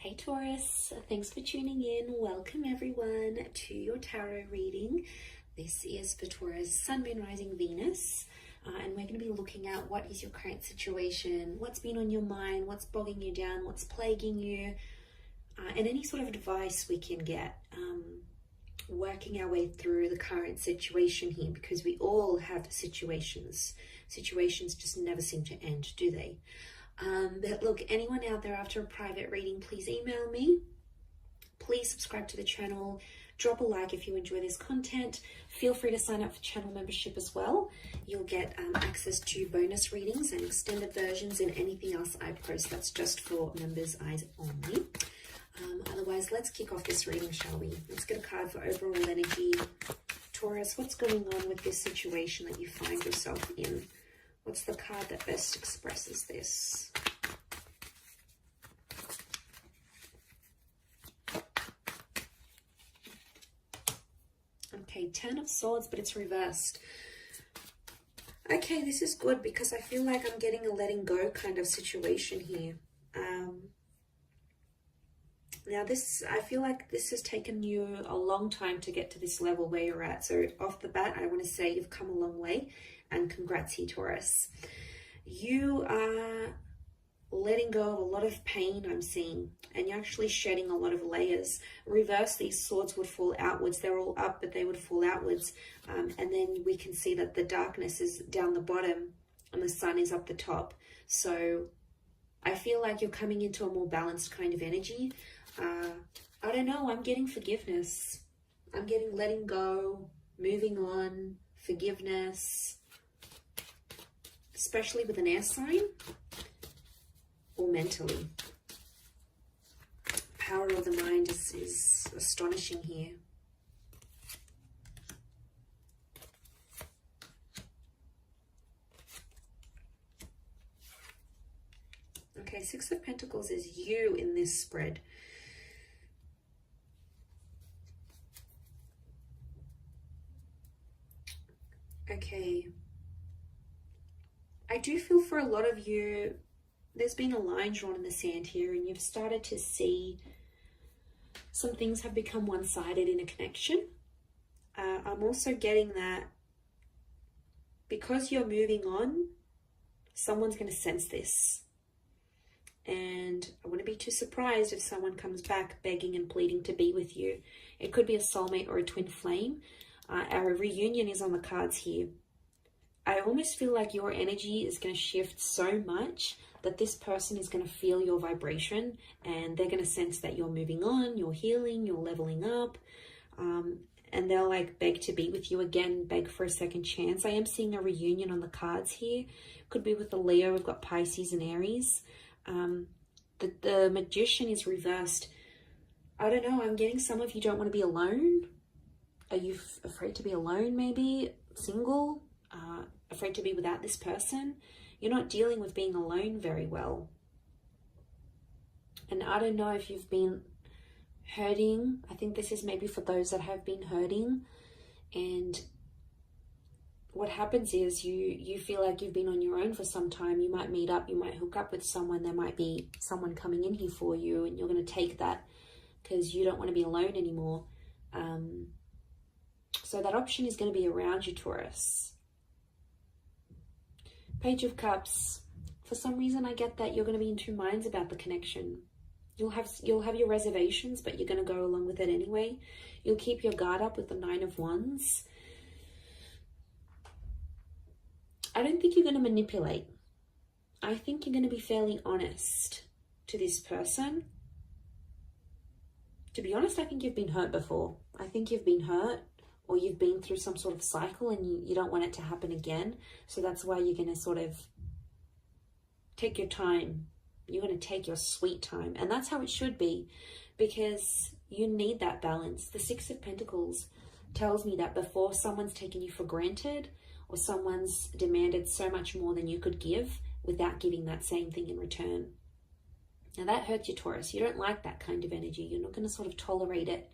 Hey Taurus, thanks for tuning in. Welcome everyone to your tarot reading. This is for Taurus, Sun, Moon, Rising, Venus. And we're going to be looking at what is your current situation, what's been on your mind, what's bogging you down, what's plaguing you, and any sort of advice we can get, working our way through the current situation here, because we all have situations. Situations just never seem to end, do they? But look, anyone out there after a private reading, please email me. Please subscribe to the channel. Drop a like if you enjoy this content. Feel free to sign up for channel membership as well. You'll get access to bonus readings and extended versions and anything else I post that's just for members' eyes only. Otherwise, let's kick off this reading, shall we? Let's get a card for overall energy. Taurus, what's going on with this situation that you find yourself in? What's the card that best expresses this? Okay, 10 of Swords, but it's reversed. Okay, this is good because I feel like I'm getting a letting go kind of situation here. Now I feel like this has taken you a long time to get to this level where you're at. So off the bat, I want to say you've come a long way. And congrats here, Taurus. You are letting go of a lot of pain, I'm seeing, and you're actually shedding a lot of layers. Reverse, these swords would fall outwards. They're all up, but they would fall outwards. And then we can see that the darkness is down the bottom and the sun is up the top. So I feel like you're coming into a more balanced kind of energy. I don't know, I'm getting forgiveness. I'm getting letting go, moving on, forgiveness. Especially with an air sign or mentally. Power of the mind is astonishing here. Okay, Six of Pentacles is you in this spread. Okay. I do feel for a lot of you, there's been a line drawn in the sand here and you've started to see some things have become one-sided in a connection. I'm also getting that because you're moving on, someone's going to sense this. And I wouldn't be too surprised if someone comes back begging and pleading to be with you. It could be a soulmate or a twin flame. Our reunion is on the cards here. I almost feel like your energy is going to shift so much that this person is going to feel your vibration and they're going to sense that you're moving on, you're healing, you're leveling up, and they'll like beg to be with you again, beg for a second chance. I am seeing a reunion on the cards here. Could be with the Leo. We've got Pisces and Aries. The Magician is reversed. I don't know. I'm getting some of you don't want to be alone. Are you afraid to be alone maybe? Single? Afraid to be without this person. You're not dealing with being alone very well. And I don't know if you've been hurting. I think this is maybe for those that have been hurting. And what happens is you feel like you've been on your own for some time. You might meet up, you might hook up with someone. There might be someone coming in here for you and you're going to take that because you don't want to be alone anymore. So that option is going to be around you, Taurus. Page of Cups. For some reason, I get that you're going to be in two minds about the connection. You'll have your reservations, but you're going to go along with it anyway. You'll keep your guard up with the Nine of Wands. I don't think you're going to manipulate. I think you're going to be fairly honest to this person. To be honest, I think you've been hurt before. I think you've been hurt. Or you've been through some sort of cycle and you don't want it to happen again. So that's why you're going to sort of take your time. You're going to take your sweet time. And that's how it should be because you need that balance. The Six of Pentacles tells me that before someone's taken you for granted or someone's demanded so much more than you could give without giving that same thing in return. Now that hurts you, Taurus. You don't like that kind of energy. You're not going to sort of tolerate it.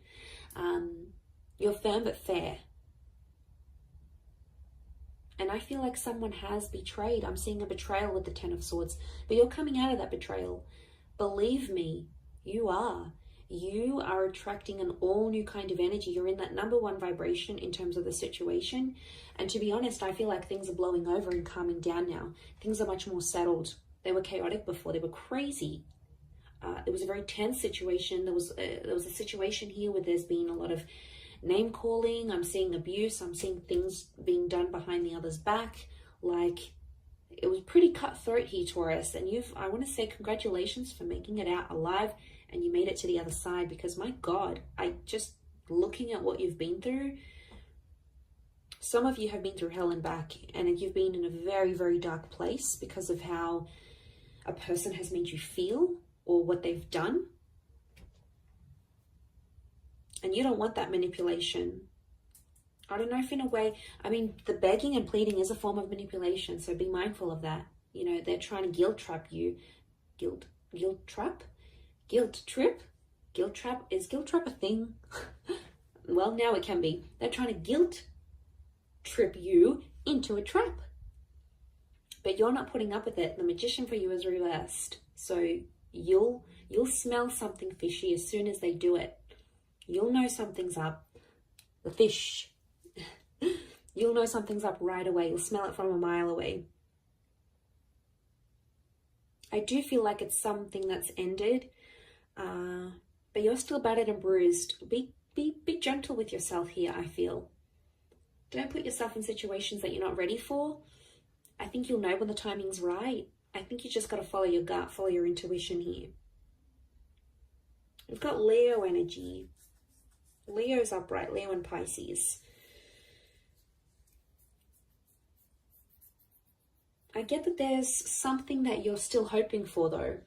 You're firm but fair. And I feel like someone has betrayed. I'm seeing a betrayal with the Ten of Swords. But you're coming out of that betrayal. Believe me, You are. You are attracting an all new kind of energy. You're in that number one vibration in terms of the situation. And to be honest, I feel like things are blowing over and calming down now. Things are much more settled. They were chaotic before. They were crazy. It was a very tense situation. There was a situation here where there's been a lot of name calling. I'm seeing abuse. I'm seeing things being done behind the other's back. Like, it was pretty cutthroat here, Taurus. And I want to say congratulations for making it out alive, and you made it to the other side, because my God, looking at what you've been through, some of you have been through hell and back, and you've been in a very, very dark place because of how a person has made you feel or what they've done. And you don't want that manipulation. I don't know if in a way, I mean, the begging and pleading is a form of manipulation, so be mindful of that. You know, they're trying to guilt trap you. Guilt trap? Guilt trip? Guilt trap? Is guilt trap a thing? Well, now it can be. They're trying to guilt trip you into a trap. But you're not putting up with it. The magician for you is reversed. So you'll smell something fishy as soon as they do it. You'll know something's up. The fish. You'll know something's up right away. You'll smell it from a mile away. I do feel like it's something that's ended, but you're still battered and bruised. Be gentle with yourself here, I feel. Don't put yourself in situations that you're not ready for. I think you'll know when the timing's right. I think you just got to follow your gut, follow your intuition here. We've got Leo energy. Leo's upright, Leo and Pisces. I get that there's something that you're still hoping for, though.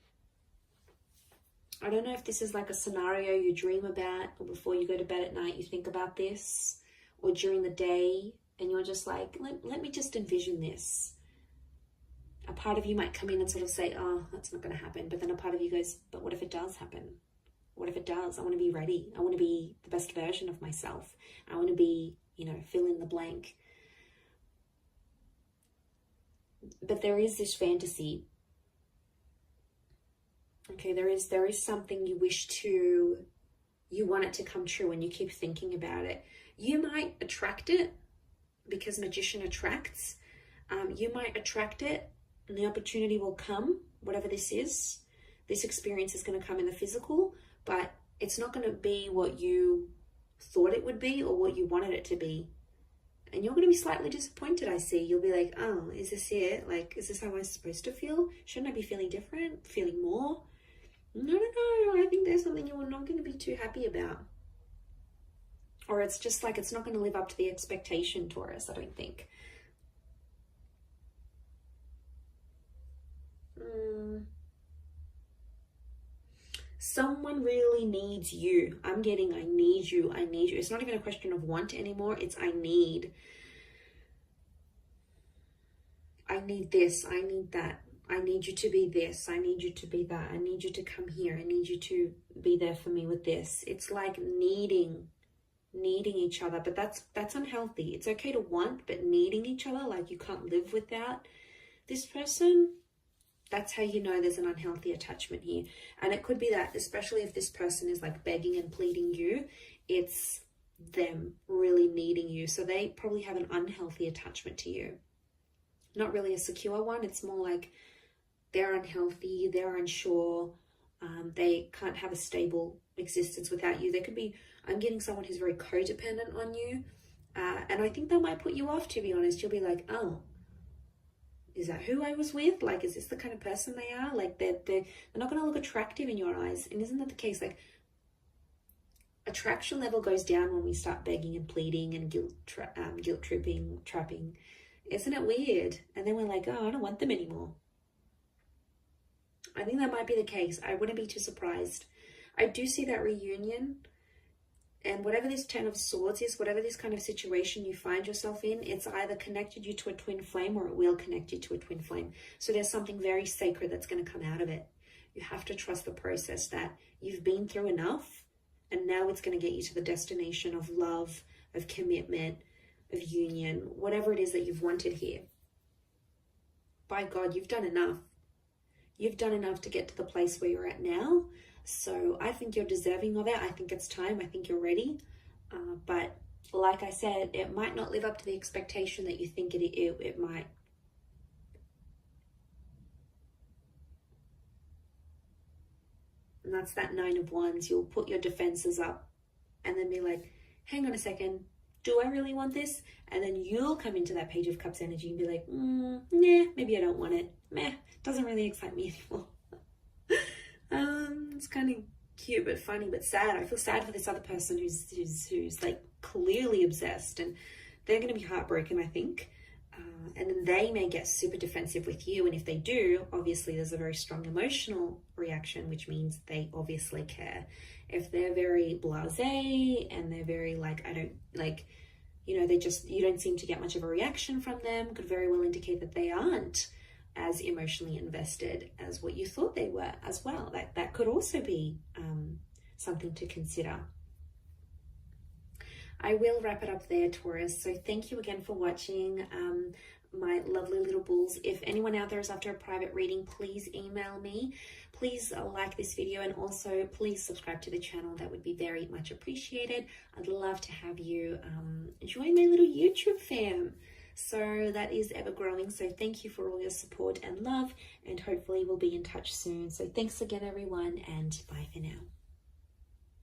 I don't know if this is like a scenario you dream about, or before you go to bed at night you think about this, or during the day and you're just like, let me just envision this. A part of you might come in and sort of say, oh, that's not going to happen. But then a part of you goes, but what if it does happen? What if it does? I want to be ready. I want to be the best version of myself. I want to be, fill in the blank. But there is this fantasy. Okay, there is something you want it to come true, and you keep thinking about it. You might attract it because magician attracts. You might attract it and the opportunity will come, whatever this is. This experience is going to come in the physical, but it's not going to be what you thought it would be or what you wanted it to be. And you're going to be slightly disappointed, I see. You'll be like, oh, is this it? Like, is this how I'm supposed to feel? Shouldn't I be feeling different? Feeling more? No. I think there's something you're not going to be too happy about. Or it's just like it's not going to live up to the expectation, Taurus, I don't think. Someone really needs you. I'm getting, I need you. It's not even a question of want anymore. It's I need. I need this. I need that. I need you to be this. I need you to be that. I need you to come here. I need you to be there for me with this. It's like needing each other, but that's unhealthy. It's okay to want, but needing each other, like you can't live without this person. That's how you know there's an unhealthy attachment here. And it could be that, especially if this person is like begging and pleading you, it's them really needing you. So they probably have an unhealthy attachment to you. Not really a secure one. It's more like they're unhealthy, they're unsure, they can't have a stable existence without you. They could be, I'm getting someone who's very codependent on you. And I think that might put you off, to be honest. You'll be like, oh, is that who I was with? Like, is this the kind of person they are? Like, they're not going to look attractive in your eyes. And isn't that the case? Like, attraction level goes down when we start begging and pleading and guilt tripping, trapping. Isn't it weird? And then we're like, oh, I don't want them anymore. I think that might be the case. I wouldn't be too surprised. I do see that reunion. And whatever this 10 of Swords is, whatever this kind of situation you find yourself in, it's either connected you to a twin flame or it will connect you to a twin flame. So there's something very sacred that's going to come out of it. You have to trust the process that you've been through enough, and now it's going to get you to the destination of love, of commitment, of union, whatever it is that you've wanted here. By God, you've done enough. You've done enough to get to the place where you're at now. So I think you're deserving of it. I think it's time. I think you're ready. But like I said, it might not live up to the expectation that you think it might. And that's that 9 of Wands. You'll put your defenses up and then be like, hang on a second, do I really want this? And then you'll come into that Page of Cups energy and be like, nah, maybe I don't want it. Meh, doesn't really excite me anymore. It's kind of cute but funny but sad. I feel sad for this other person who's like clearly obsessed, and they're going to be heartbroken, I think. And then they may get super defensive with you, and if they do, obviously there's a very strong emotional reaction, which means they obviously care. If they're very blasé and they're very like, I don't like, you know, you don't seem to get much of a reaction from them, could very well indicate that they aren't as emotionally invested as what you thought they were as well. That could also be something to consider. I will wrap it up there, Taurus. So thank you again for watching, my lovely little bulls. If anyone out there is after a private reading, please email me. Please like this video, and also please subscribe to the channel. That would be very much appreciated. I'd love to have you join my little YouTube fam. So that is ever growing. So thank you for all your support and love, and hopefully we'll be in touch soon. So thanks again, everyone, and bye for now.